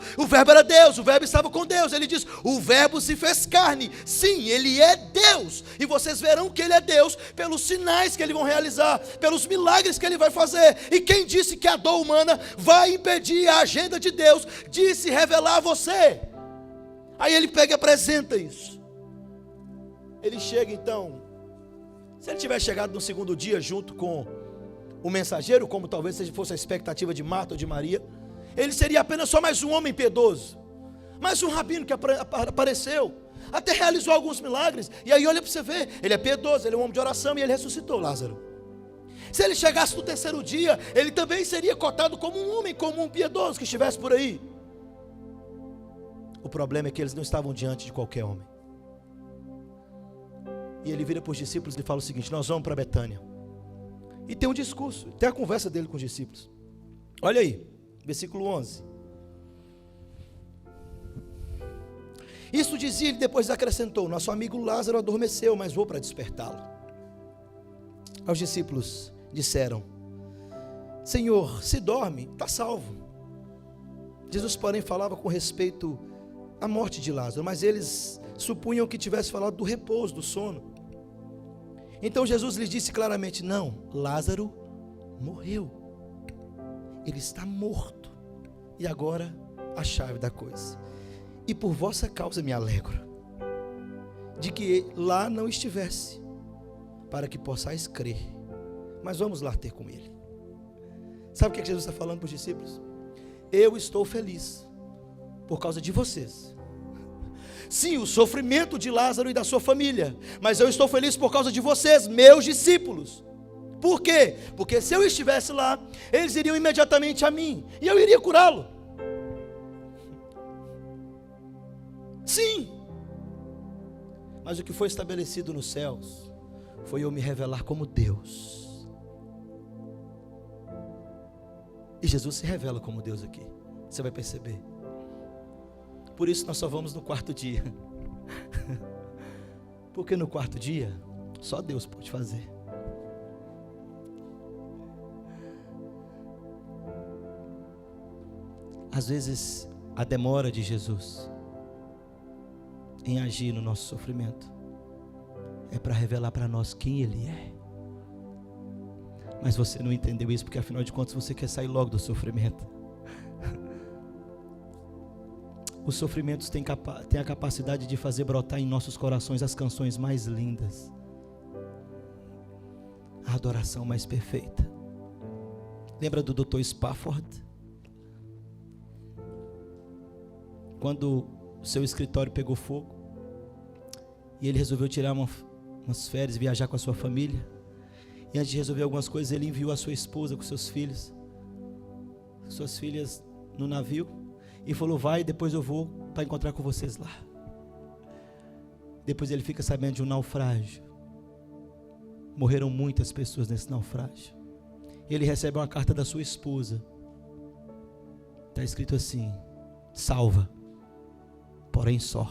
era Deus, o verbo estava com Deus. Ele diz: o verbo se fez carne. Sim, Ele é Deus, e vocês verão que Ele é Deus pelos sinais que Ele vai realizar, pelos milagres que Ele vai fazer. E quem disse que a dor humana vai impedir a agenda de Deus de se revelar a você? Aí Ele pega e apresenta isso. Ele chega então, se Ele tivesse chegado no 2º dia junto com o mensageiro, como talvez fosse a expectativa de Marta ou de Maria, Ele seria apenas só mais um homem piedoso, mais um rabino que apareceu, até realizou alguns milagres. E aí olha para você ver, ele é piedoso, ele é um homem de oração, e ele ressuscitou Lázaro. Se ele chegasse no 3º dia, ele também seria cotado como um homem comum, piedoso, que estivesse por aí. O problema é que eles não estavam diante de qualquer homem. E ele vira para os discípulos e fala o seguinte: nós vamos para Betânia. E tem um discurso, tem a conversa dele com os discípulos. Olha aí, versículo 11. Isso dizia ele, depois acrescentou: nosso amigo Lázaro adormeceu, mas vou para despertá-lo. Os discípulos disseram: Senhor, se dorme, está salvo. Jesus, porém, falava com respeito à morte de Lázaro, mas eles supunham que tivesse falado do repouso, do sono. Então Jesus lhes disse claramente: não, Lázaro morreu. ele está morto. E agora a chave da coisa. E por vossa causa me alegro, de que lá não estivesse, para que possais crer. Mas vamos lá ter com ele. Sabe o que Jesus está falando para os discípulos? Eu estou feliz por causa de vocês. Sim, o sofrimento de Lázaro e da sua família, mas eu estou feliz por causa de vocês, meus discípulos. Por quê? Porque se eu estivesse lá, eles iriam imediatamente a mim, e eu iria curá-lo. Sim. Mas o que foi estabelecido nos céus, foi eu me revelar como Deus. E Jesus se revela como Deus aqui, você vai perceber. Por isso nós só vamos no quarto dia. Porque no quarto dia, só Deus pode fazer. Às vezes, a demora de Jesus em agir no nosso sofrimento é para revelar para nós quem Ele é. Mas você não entendeu isso, porque afinal de contas você quer sair logo do sofrimento. Os sofrimentos têm a capacidade de fazer brotar em nossos corações as canções mais lindas, a adoração mais perfeita. Lembra do Dr. Spafford? Quando o seu escritório pegou fogo e ele resolveu tirar umas férias, viajar com a sua família, e antes de resolver algumas coisas, ele enviou a sua esposa com seus filhos, suas filhas no navio, e falou: vai, depois eu vou para encontrar com vocês lá. Depois ele fica sabendo de um naufrágio. Morreram muitas pessoas nesse naufrágio. Ele recebe uma carta da sua esposa. Está escrito assim: salva, porém só.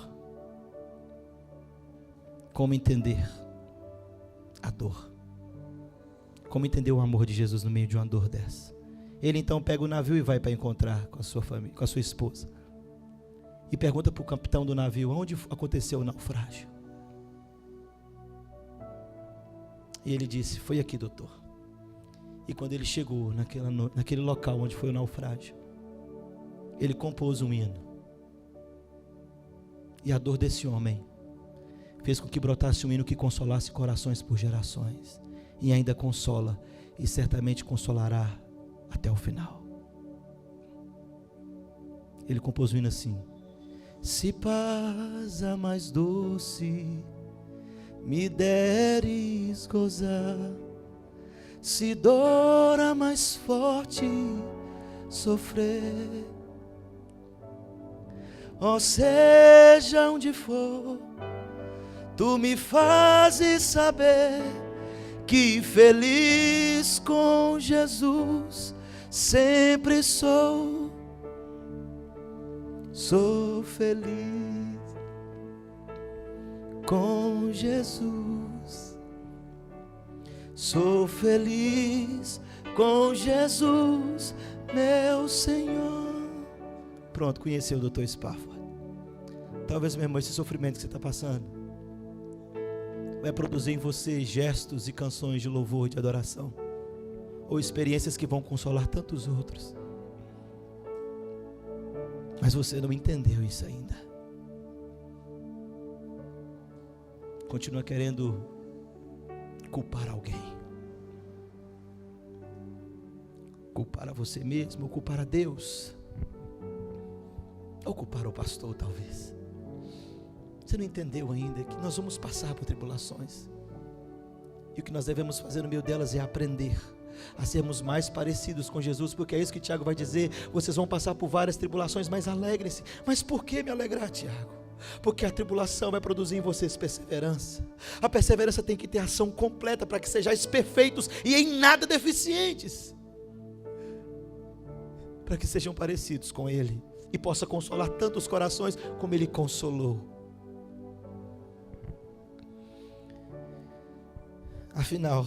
Como entender a dor? Como entender o amor de Jesus no meio de uma dor dessa? Ele então pega o navio e vai para encontrar com a sua família, com a sua esposa. E pergunta para o capitão do navio: onde aconteceu o naufrágio? E ele disse: foi aqui, doutor. E quando ele chegou naquele local onde foi o naufrágio, ele compôs um hino. E a dor desse homem fez com que brotasse um hino que consolasse corações por gerações. E ainda consola, e certamente consolará até o final. Ele compôs um hino assim: se paz a mais doce me deres gozar, se dor a mais forte sofrer, ó seja onde for, tu me fazes saber que feliz com Jesus sempre sou. Sou feliz com Jesus. Sou feliz com Jesus, meu Senhor. Pronto, conheceu o Dr. Spafford. Talvez, meu irmão, esse sofrimento que você está passando vai produzir em você gestos e canções de louvor, de adoração, ou experiências que vão consolar tantos outros. Mas você não entendeu isso ainda. Continua querendo culpar alguém, culpar a você mesmo, ou culpar a Deus, ou culpar o pastor, talvez. Você não entendeu ainda que nós vamos passar por tribulações, e o que nós devemos fazer no meio delas é aprender a sermos mais parecidos com Jesus, porque é isso que Tiago vai dizer: vocês vão passar por várias tribulações, mas alegrem-se. Mas por que me alegrar, Tiago? Porque a tribulação vai produzir em vocês perseverança. A perseverança tem que ter ação completa para que sejais perfeitos e em nada deficientes, para que sejam parecidos com Ele e possa consolar tantos corações como Ele consolou. Afinal,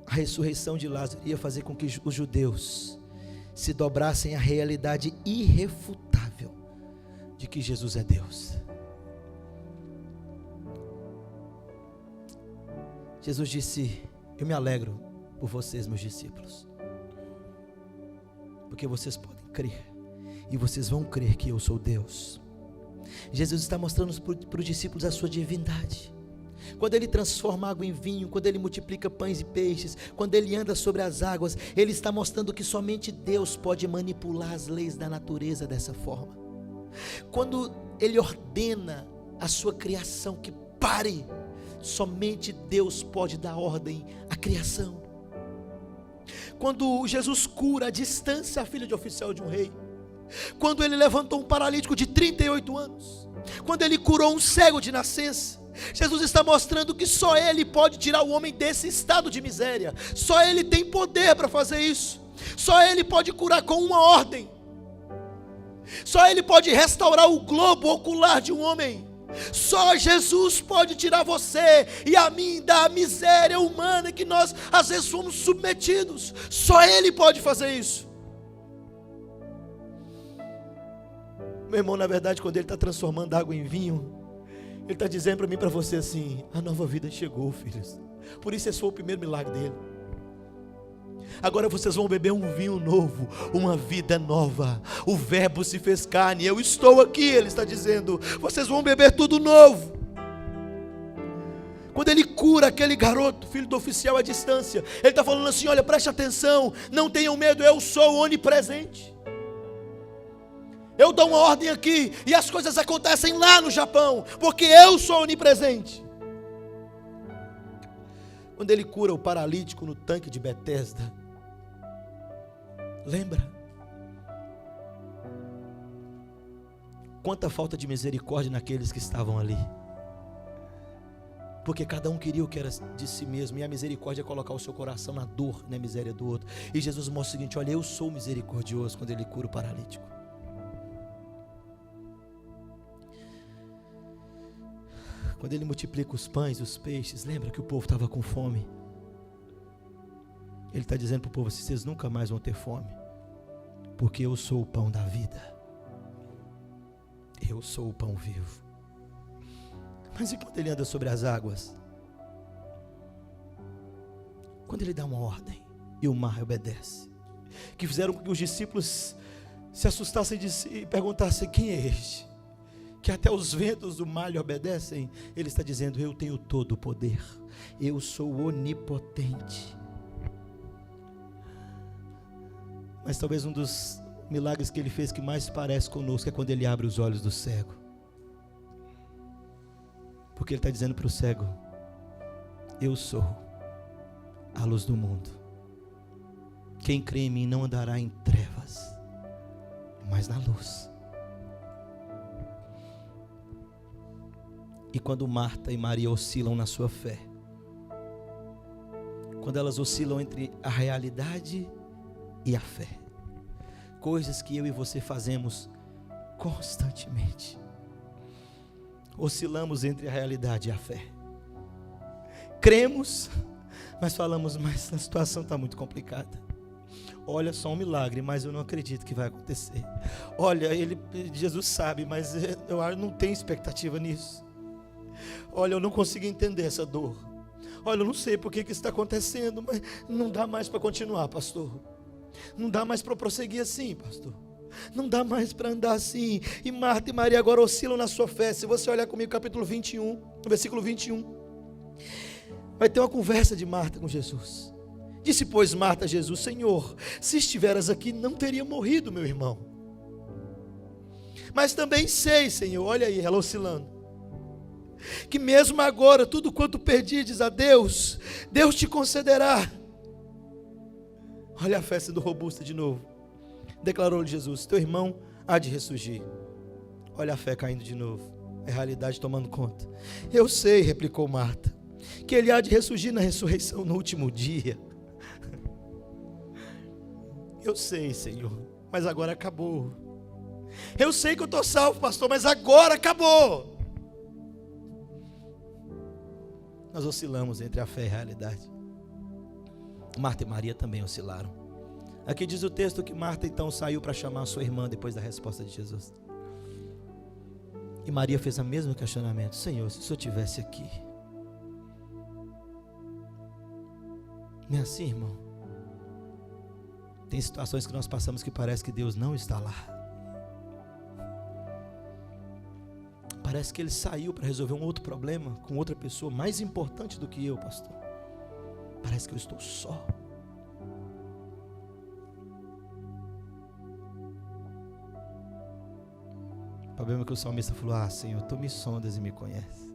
a ressurreição de Lázaro ia fazer com que os judeus se dobrassem à realidade irrefutável de que Jesus é Deus. Jesus disse: eu me alegro por vocês, meus discípulos. porque vocês podem crer, e vocês vão crer que eu sou Deus. Jesus está mostrando para os discípulos a sua divindade. Quando Ele transforma água em vinho, quando Ele multiplica pães e peixes, quando Ele anda sobre as águas, Ele está mostrando que somente Deus pode manipular as leis da natureza dessa forma. Quando Ele ordena a sua criação que pare, somente Deus pode dar ordem à criação. Quando Jesus cura à distância a filha de oficial de um rei, quando Ele levantou um paralítico de 38 anos, quando Ele curou um cego de nascença, Jesus está mostrando que só Ele pode tirar o homem desse estado de miséria. Só Ele tem poder para fazer isso. Só Ele pode curar com uma ordem. Só Ele pode restaurar o globo ocular de um homem. Só Jesus pode tirar você e a mim da miséria humana que nós às vezes somos submetidos. Só Ele pode fazer isso. Meu irmão, na verdade, quando Ele está transformando água em vinho, Ele está dizendo para mim e para você assim: a nova vida chegou, filhos. Por isso esse foi o primeiro milagre dele. Agora vocês vão beber um vinho novo, uma vida nova. O verbo se fez carne, eu estou aqui, Ele está dizendo. Vocês vão beber tudo novo. Quando Ele cura aquele garoto, filho do oficial à distância, Ele está falando assim: olha, preste atenção, não tenham medo, eu sou onipresente. Eu dou uma ordem aqui e as coisas acontecem lá no Japão, porque eu sou onipresente. Quando Ele cura o paralítico no tanque de Betesda, lembra? Quanta falta de misericórdia naqueles que estavam ali. Porque cada um queria o que era de si mesmo, e a misericórdia é colocar o seu coração na dor, na miséria do outro. E Jesus mostra o seguinte: olha, eu sou misericordioso quando Ele cura o paralítico. Quando Ele multiplica os pães, os peixes, lembra que o povo estava com fome? Ele está dizendo para o povo assim: vocês nunca mais vão ter fome, porque eu sou o pão da vida. Eu sou o pão vivo. Mas e quando Ele anda sobre as águas? Quando Ele dá uma ordem e o mar obedece, que fizeram com que os discípulos se assustassem e perguntassem: quem é este? Que até os ventos do mar lhe obedecem. Ele está dizendo: eu tenho todo o poder, eu sou onipotente. Mas talvez um dos milagres que Ele fez que mais parece conosco é quando Ele abre os olhos do cego. Porque Ele está dizendo para o cego: eu sou a luz do mundo. Quem crê em mim não andará em trevas, mas na luz. E quando Marta e Maria oscilam na sua fé, quando elas oscilam entre a realidade e a fé, coisas que eu e você fazemos constantemente, oscilamos entre a realidade e a fé. Cremos, mas falamos: mas a situação está muito complicada. Olha, só um milagre, mas eu não acredito que vai acontecer. Olha, Jesus sabe, mas eu não tenho expectativa nisso. Olha, eu não consigo entender essa dor. Olha, eu não sei por que isso está acontecendo, mas não dá mais para continuar, pastor. Não dá mais para prosseguir assim, pastor. Não dá mais para andar assim. E Marta e Maria agora oscilam na sua fé. Se você olhar comigo, capítulo 21, versículo 21, vai ter uma conversa de Marta com Jesus. Disse, pois, Marta a Jesus: Senhor, se estiveras aqui, não teria morrido meu irmão. Mas também sei, Senhor, olha aí, ela oscilando, que mesmo agora, tudo quanto pedides a Deus, Deus te concederá. Olha a fé sendo robusta de novo. Declarou-lhe Jesus: teu irmão há de ressurgir. Olha a fé caindo de novo, é a realidade tomando conta. Eu sei, replicou Marta, que ele há de ressurgir na ressurreição no último dia. Eu sei, Senhor, mas agora acabou. Eu sei que eu estou salvo, pastor, mas agora acabou. Nós oscilamos entre a fé e a realidade. Marta e Maria também oscilaram. Aqui diz o texto que Marta então saiu para chamar a sua irmã depois da resposta de Jesus. E Maria fez o mesmo questionamento: Senhor, se o Senhor estivesse aqui. Não é assim, irmão? Tem situações que nós passamos que parece que Deus não está lá. Parece que Ele saiu para resolver um outro problema com outra pessoa mais importante do que eu, pastor. Parece que eu estou só. O problema é que o salmista falou: Senhor, Tu me sondas e me conheces.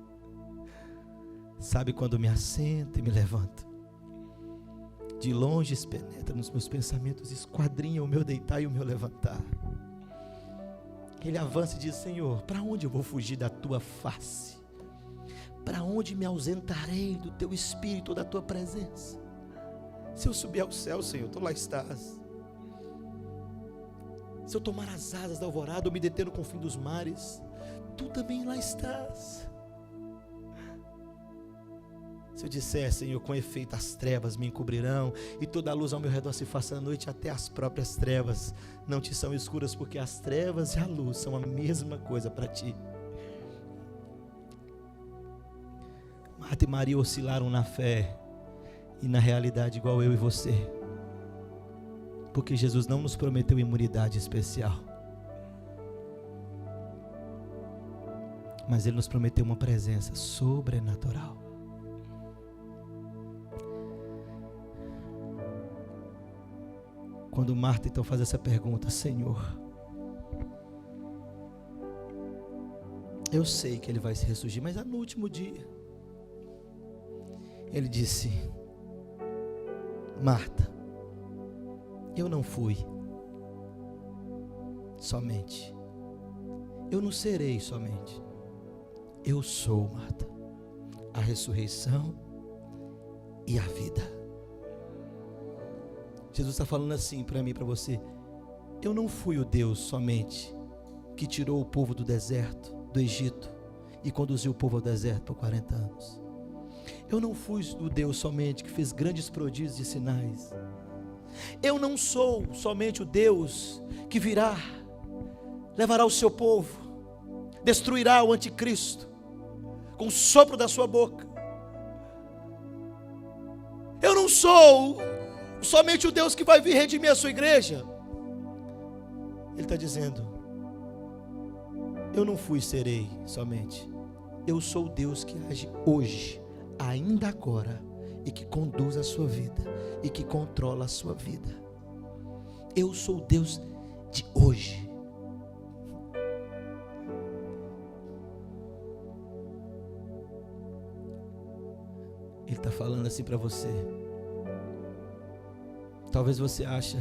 Sabe quando me assento e me levanto. De longe penetra nos meus pensamentos, esquadrinha o meu deitar e o meu levantar. Ele avança e diz: Senhor, para onde eu vou fugir da Tua face? Para onde me ausentarei do Teu Espírito, da Tua presença? Se eu subir ao céu, Senhor, Tu lá estás. Se eu tomar as asas da alvorada, ou me deter no confim dos mares, Tu também lá estás. Se eu disser, Senhor, com efeito as trevas me encobrirão, e toda a luz ao meu redor se faça a noite, até as próprias trevas não te são escuras, porque as trevas e a luz são a mesma coisa para ti. Marta e Maria oscilaram na fé e na realidade igual eu e você, porque Jesus não nos prometeu imunidade especial, mas Ele nos prometeu uma presença sobrenatural. Quando Marta então faz essa pergunta: Senhor, eu sei que Ele vai se ressurgir, mas no último dia, Ele disse: Marta, eu não fui somente, eu não serei somente, eu sou, Marta, a ressurreição e a vida. Jesus está falando assim para mim e para você: eu não fui o Deus somente que tirou o povo do deserto, do Egito, e conduziu o povo ao deserto por 40 anos. Eu não fui o Deus somente que fez grandes prodígios e sinais. Eu não sou somente o Deus que virá, levará o seu povo, destruirá o anticristo com o sopro da sua boca. Eu não sou somente o Deus que vai vir redimir a sua igreja. Ele está dizendo: eu não fui e serei somente, eu sou o Deus que age hoje, ainda agora, e que conduz a sua vida, e que controla a sua vida. Eu sou o Deus de hoje. Ele está falando assim para você. Talvez você ache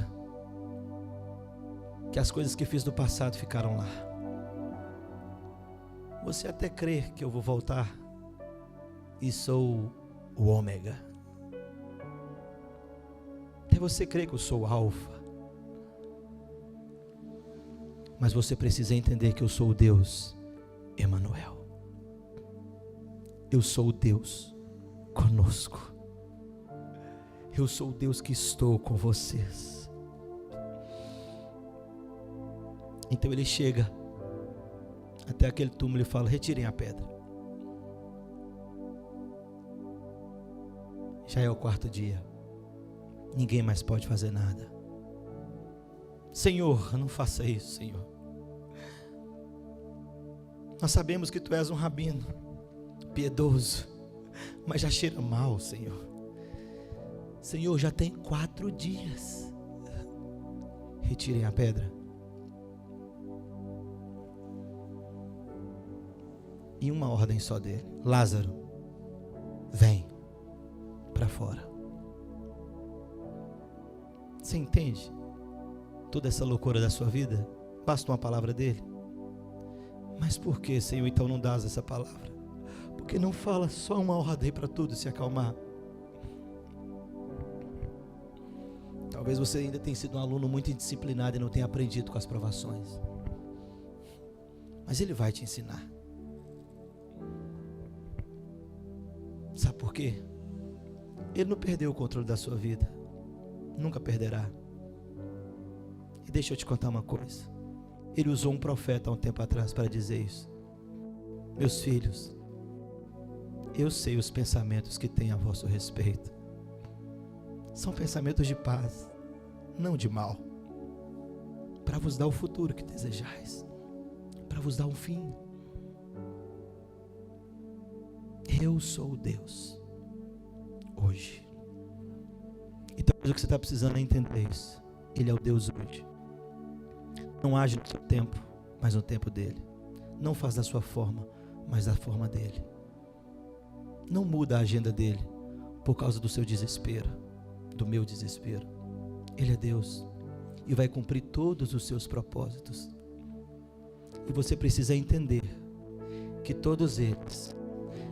que as coisas que fiz no passado ficaram lá. Você até crê que eu vou voltar e sou o ômega. Até você crê que eu sou o alfa. Mas você precisa entender que eu sou o Deus Emanuel. Eu sou o Deus conosco. Eu sou o Deus que estou com vocês. Então ele chega até aquele túmulo e fala: retirem a pedra. Já é o 4º dia. Ninguém mais pode fazer nada. Senhor, não faça isso, Senhor. Nós sabemos que Tu és um rabino piedoso, mas já cheira mal, Senhor. Senhor, já tem 4 dias. Retirem a pedra. E uma ordem só dele: Lázaro, vem para fora. Você entende toda essa loucura da sua vida? Basta uma palavra dele. Mas por que, Senhor, então não dás essa palavra? Porque não fala só uma ordem para tudo se acalmar? Talvez você ainda tenha sido um aluno muito indisciplinado e não tenha aprendido com as provações. Mas Ele vai te ensinar. Sabe por quê? Ele não perdeu o controle da sua vida. Nunca perderá. E deixa eu te contar uma coisa. Ele usou um profeta há um tempo atrás para dizer isso. Meus filhos, eu sei os pensamentos que tenho a vosso respeito. São pensamentos de paz, não de mal, para vos dar o futuro que desejais, para vos dar um fim. Eu sou o Deus hoje. E talvez o que você está precisando é entender isso. Ele é o Deus hoje. Não age no seu tempo, mas no tempo dele. Não faz da sua forma, mas da forma dele. Não muda a agenda dele por causa do seu desespero, do meu desespero. Ele é Deus e vai cumprir todos os seus propósitos. E você precisa entender que todos eles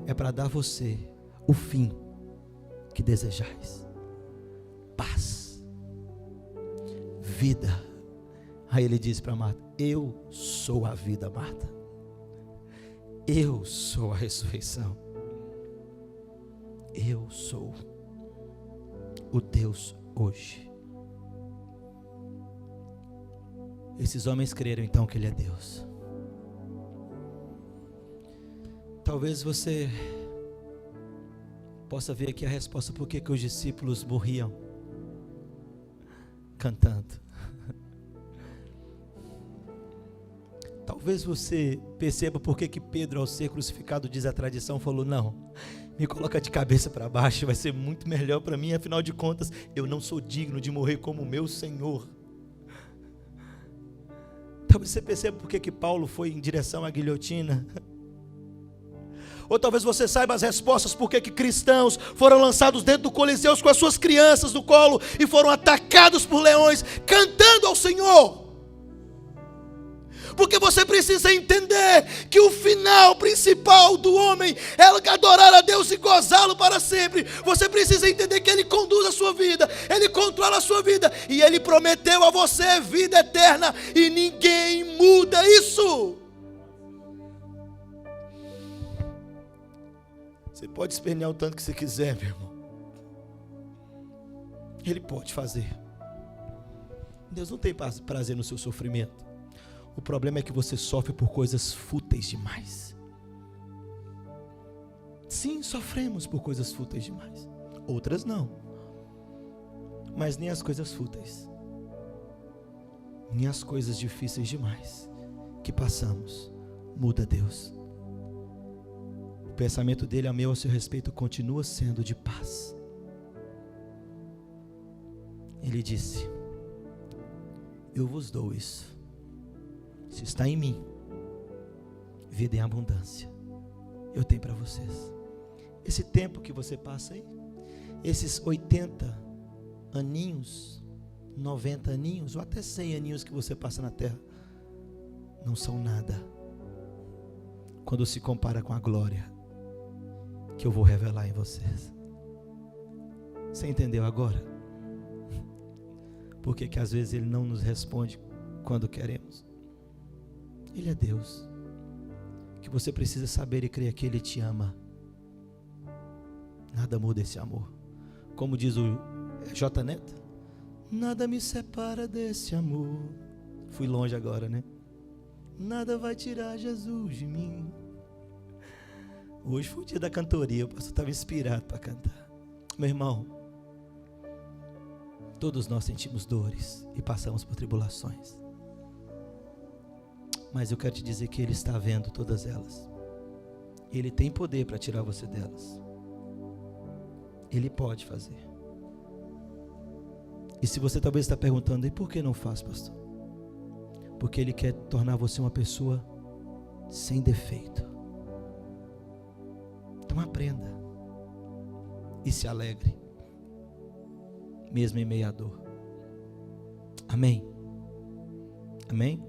é para dar a você o fim que desejais. Paz, vida. Aí ele diz para Marta: eu sou a vida, Marta. Eu sou a ressurreição. Eu sou o Deus hoje. Esses homens creram então que Ele é Deus. Talvez você possa ver aqui a resposta por que os discípulos morriam cantando. Talvez você perceba por que Pedro, ao ser crucificado, diz a tradição, falou: não, me coloca de cabeça para baixo, vai ser muito melhor para mim, afinal de contas, eu não sou digno de morrer como o meu Senhor. Talvez você perceba por que Paulo foi em direção à guilhotina. Ou talvez você saiba as respostas por que cristãos foram lançados dentro do Coliseu com as suas crianças no colo e foram atacados por leões, cantando ao Senhor. Porque você precisa entender que o final principal do homem é adorar a Deus e gozá-lo para sempre. Você precisa entender que Ele conduz a sua vida, Ele controla a sua vida, e Ele prometeu a você vida eterna, e ninguém muda isso. Você pode espernear o tanto que você quiser, meu irmão. Ele pode fazer. Deus não tem prazer no seu sofrimento. O problema é que você sofre por coisas fúteis demais. Sim, sofremos por coisas fúteis demais. Outras não. Mas nem as coisas fúteis, nem as coisas difíceis demais que passamos muda Deus. O pensamento dele a meu, a seu respeito, continua sendo de paz. Ele disse: eu vos dou isso. Se está em mim, vida em abundância, eu tenho para vocês. Esse tempo que você passa aí, esses 80 aninhos, 90 aninhos, ou até 100 aninhos que você passa na terra, não são nada quando se compara com a glória que eu vou revelar em vocês. Você entendeu agora? Por que às vezes Ele não nos responde quando queremos? Ele é Deus. Que você precisa saber e crer que Ele te ama. Nada muda esse amor. Como diz o J. Neto: nada me separa desse amor. Fui longe agora, né? Nada vai tirar Jesus de mim. Hoje foi o dia da cantoria, o pastor estava inspirado para cantar. Meu irmão, todos nós sentimos dores e passamos por tribulações. Mas eu quero te dizer que Ele está vendo todas elas. Ele tem poder para tirar você delas. Ele pode fazer. E se você talvez está perguntando: e por que não faz, pastor? Porque Ele quer tornar você uma pessoa sem defeito. Então aprenda e se alegre, mesmo em meio à dor. Amém? Amém?